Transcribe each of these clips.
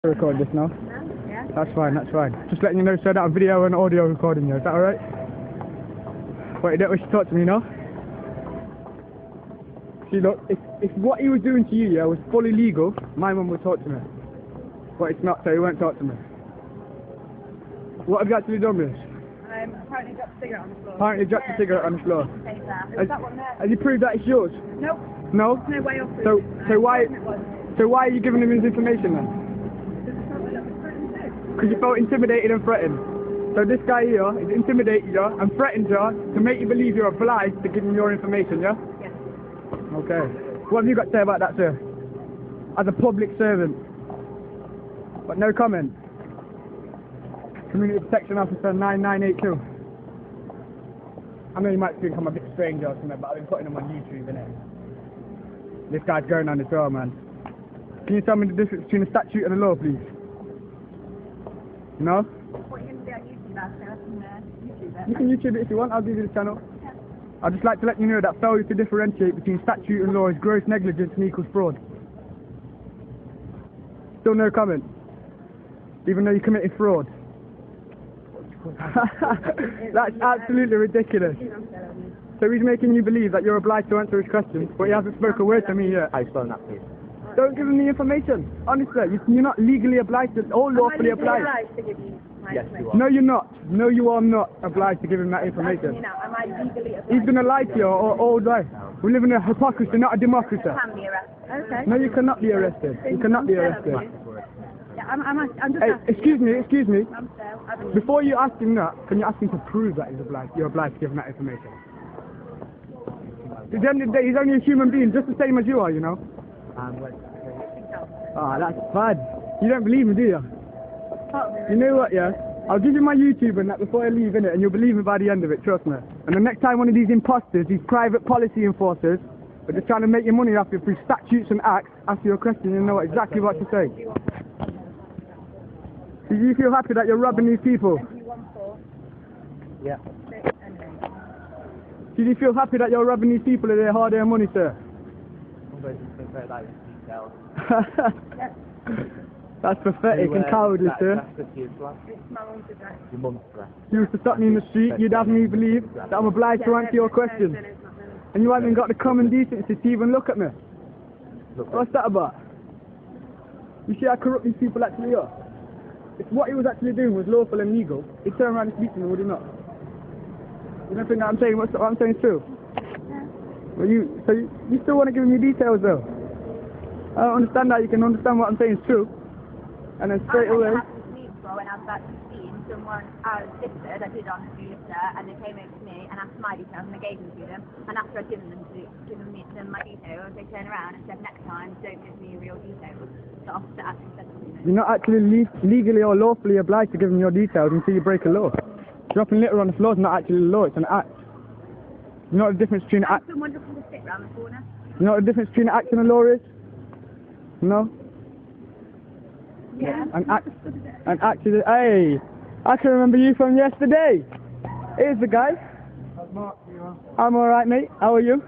Record this now. Yeah. That's fine, that's fine. Just letting you know, so that I'm video and audio recording you. Is that alright? Wait, you don't wish to talk to me now? See, look, if what he was doing to you, yeah, was fully legal, my mum would talk to me. But it's not, so he won't talk to me. What have you actually done with this? Apparently dropped a cigarette on the floor. Apparently dropped a cigarette on the floor. Is that one there? Has he proved that it's yours? Nope. No? No way off. So why are you giving him his information then? Because you felt intimidated and threatened. So this guy here is intimidated you and threatened you to make you believe you're obliged to give him your information, yeah? Yes. Okay. What have you got to say about that, sir? As a public servant. But no comment. Community Protection Officer 9982. I know you might think I'm a bit strange or something, but I've been putting them on YouTube, innit? This guy's going on as well, man. Can you tell me the difference between a statute and a law, please? No? What are you going to do on YouTube now? So I can YouTube it. You can YouTube it if you want, I'll give you the channel. Yeah. I'd just like to let you know that failure to differentiate between statute and law is gross negligence and equals fraud. Still no comment? Even though you committed fraud? That's absolutely ridiculous. So he's making you believe that you're obliged to answer his questions, but he hasn't spoken a word to me yet. How you spelling that, please? Don't give him the information. Honestly, you're not legally obliged to, or lawfully obliged. To give you my Yes, information? you are. No, you're not. No, you are not obliged to give him that You information. know, am I legally obliged? He's going to lie to you all day. We live in a hypocrisy, not a democracy. Can be arrested. Okay. No, you cannot be arrested. You cannot be arrested. Yeah, I'm just Hey, asking. excuse me. I'm still. Before you ask him that, can you ask him to prove that you're obliged to give him that information? At the end of the day, he's only a human being, just the same as you are, you know. Ah, that's bad. You don't believe me, do you? You know what, yeah? I'll give you my YouTube and that before I leave, innit? And you'll believe me by the end of it, trust me. And the next time one of these imposters, these private policy enforcers, are just trying to make your money off you through statutes and acts, ask you a question, you know exactly what to say. Do you feel happy that you're robbing these people? Yeah. Do you feel happy that you're robbing these people of their hard-earned money, sir? That's pathetic and cowardly, sir. It's my mum's address. Your mum's address. You used to stop me in the street, you'd have me believe that I'm obliged to answer your questions. And you haven't got the common decency to even look at me. What's that about? You see how corrupt these people actually are? If what he was actually doing was lawful and legal, he'd turn around and speak to me, would he not? You don't think that I'm saying what I'm saying is true? Yeah. Well, you still want to give me details though? I don't understand how you can understand what I'm saying is true. And then straight away... I had to sleep for when I was about 15, someone, our sister that did on the solicitor, and they came over to me and asked my details, and I gave them to them. And after I'd given them my details, they turned around and said, next time, don't give me your real details. The officer actually said something. You're not actually legally or lawfully obliged to give them your details until you break a law. Dropping litter on the floor is not actually a law, it's an act. You know what the difference between an act... Someone looking to sit round the corner. You know what the difference between an act and a law is? No? Yeah. An act is... Hey! I can remember you from yesterday! Here's the guy. I'm alright, mate. How are you?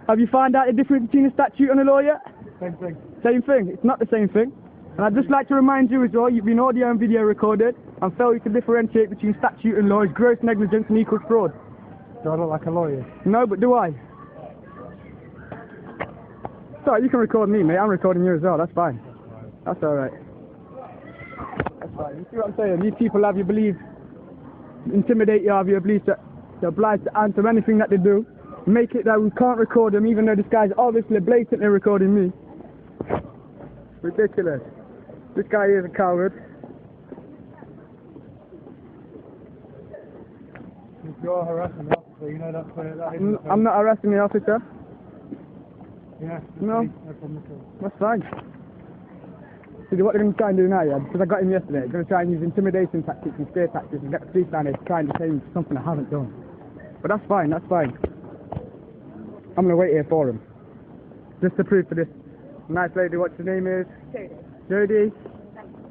Have you found out the difference between a statute and a law yet? Same thing. Same thing. It's not the same thing. And I'd just like to remind you as well, you've been audio and video recorded, and failure to differentiate between statute and law is gross negligence and equals fraud. Do I look like a lawyer? No, but do I? Sorry, you can record me, mate. I'm recording you as well. That's fine. That's alright. That's fine. You see what I'm saying? These people have you believe, intimidate you, have you believe that they're obliged to answer anything that they do. Make it that we can't record them, even though this guy's obviously blatantly recording me. Ridiculous. This guy is a coward. You're harassing the officer, you know that's where that is. I'm not harassing the officer. Yeah. No. No problem at all. That's fine. See, what they're going to try and do now, yeah, because I got him yesterday, they're going to try and use intimidation tactics and scare tactics and get the police down there to try and detain something I haven't done. But that's fine, that's fine. I'm going to wait here for him. Just to prove for this nice lady what your name is. Jodie.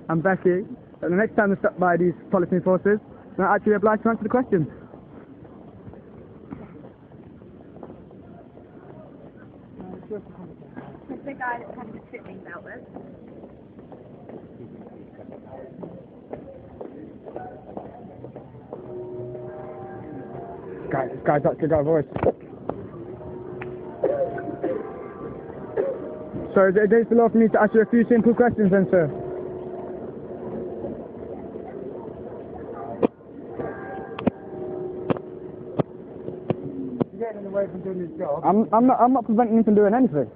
I'm Becky. And the next time they stop by these police enforcers, they're not actually obliged to answer the questions. It's the guy that had the sit things out with. guy's actually got a voice. So is it against the law for me to ask you a few simple questions then, sir? You're getting away from doing his job. I'm not preventing him from doing anything.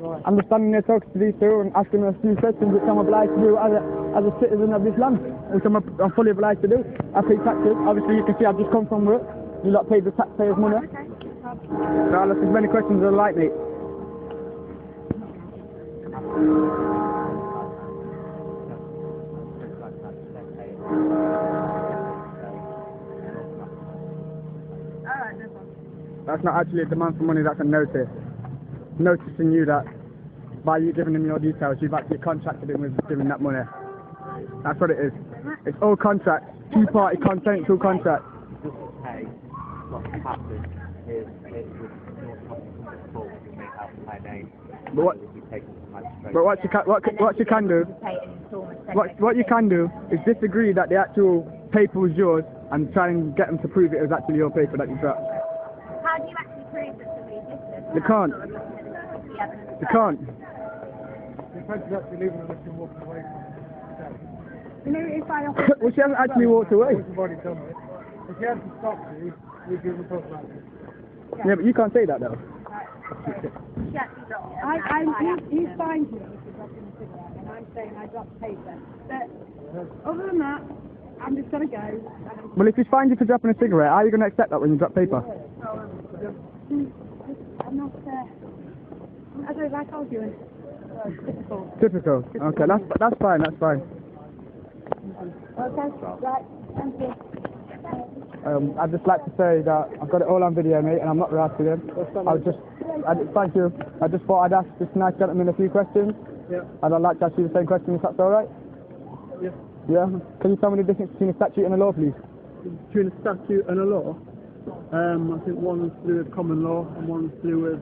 Right. I'm just standing there talking to these two and asking them a few questions which I'm obliged to do as a citizen of this land, which I'm fully obliged to do. I pay taxes. Obviously, you can see I've just come from work. You lot paid the taxpayers' money. Okay. So I'll ask as many questions as I like, mate. Alright, no problem. That's not actually a demand for money, that's a notice. Noticing you that by you giving him your details, you've actually contracted him with giving that money. That's what it is. It's all contracts, two-party consensual contracts. Just pay what happened is it would not full make out my name. But what? It would be taken to magistrate. But what you can do, what you can do is disagree that the actual paper was yours and try and get them to prove it was actually your paper that you dropped. How do you actually prove that somebody's listed? You can't. You can't. The offence is actually leaving unless you're walking away from it. You know, if I offer... Well, she hasn't actually walked away. You've already done it. If you hadn't stopped you, we'd give a talk about it. Yeah, but you can't say that though. She actually dropped it. He's fine to me for dropping a cigarette, and I'm saying I dropped paper. But other than that, I'm just going to go. Well, if he's fined you for dropping a cigarette, how are you going to accept that when you drop paper? I'm not, I don't like arguing. Typical. Okay, that's fine, that's fine. Okay, right, thank you. I'd just like to say that I've got it all on video, mate, and I'm not harassing him. Thank you. I just thought I'd ask this nice gentleman a few questions. Yeah. And I'd like to ask you the same question, if that's alright? Yeah. Yeah? Can you tell me the difference between a statute and a law, please? Between a statute and a law, I think one's to do with common law and one's to do with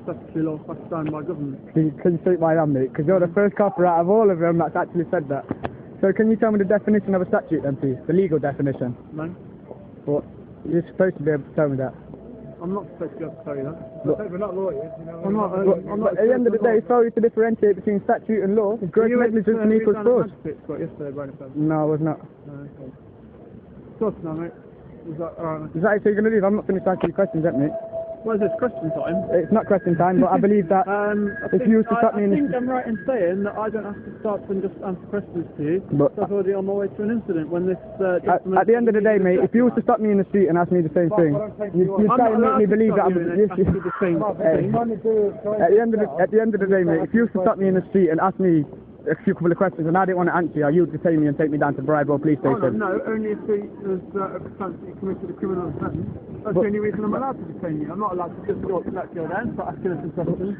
statutory law passed down by government. Can you speak my hand, mate? Because you're the first copper out of all of them that's actually said that. So can you tell me the definition of a statute then, please? The legal definition. No? What? You're supposed to be able to tell me that. I'm not supposed to be able to tell you that. Look. We're not lawyers, you know. I'm not at the end of the day, sorry to differentiate between statute and law. Gross negligence and equals fraud. Yesterday, by any chance? No, I was not. No, okay. Of course not, mate. Is that alright? Is that it? So you're going to leave? I'm not finished answering your questions yet, mate. What is this, question time? It's not question time, but I believe that if you were to stop me in I think I'm right in saying that I don't have to stop and just answer questions to you. But I've already on my way to an incident when this at the end of the day, mate, if you were to stop me in the street and ask me the same thing, you'd try and make me believe that I'm... the same thing. At the end of the day, mate, if you were to stop me in the street and ask me a few couple of questions and I didn't want to answer you, you would detain me and take me down to Bridewell police station. No, only if there's a offence that you committed a criminal offence. That's the only reason I'm allowed to detain you. I'm not allowed to just go up to that girl there and start asking her some questions.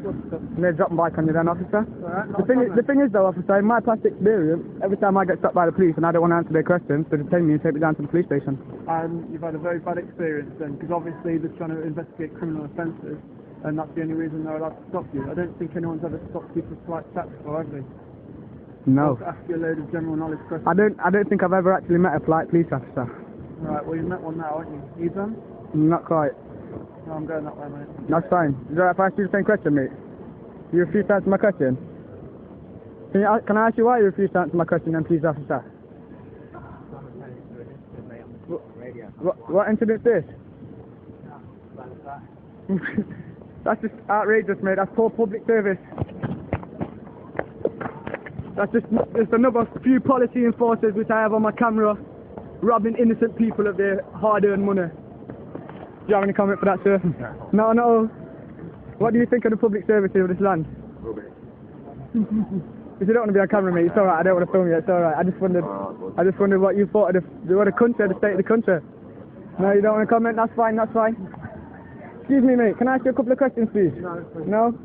And they're dropping bike on you then, officer. Alright, The thing is though, officer, in my past experience, every time I get stopped by the police and I don't want to answer their questions, they detain me and take me down to the police station. And you've had a very bad experience then, because obviously they're trying to investigate criminal offences, and that's the only reason they're allowed to stop you. I don't think anyone's ever stopped you for slight tax before, have they? No. To ask you a load of general knowledge questions. I don't think I've ever actually met a polite police officer. Right, well you've met one now, haven't you? You done? Not quite. No, I'm going that way, mate. That's fine. Is it alright if I ask you the same question, mate? You refuse to answer my question? Can I ask you why you refuse to answer my question then, please, officer? What incident's this? That's just outrageous, mate. That's poor public service. That's just another few policy enforcers which I have on my camera, robbing innocent people of their hard-earned money. Do you have any comment for that, sir? No. No. What do you think of the public services of this land? If you don't want to be on camera, mate, it's alright. I don't want to film you. It's alright. I just wondered what you thought of the country, the state of the country. No, you don't want to comment? That's fine. That's fine. Excuse me, mate. Can I ask you a couple of questions, please? No, please. No?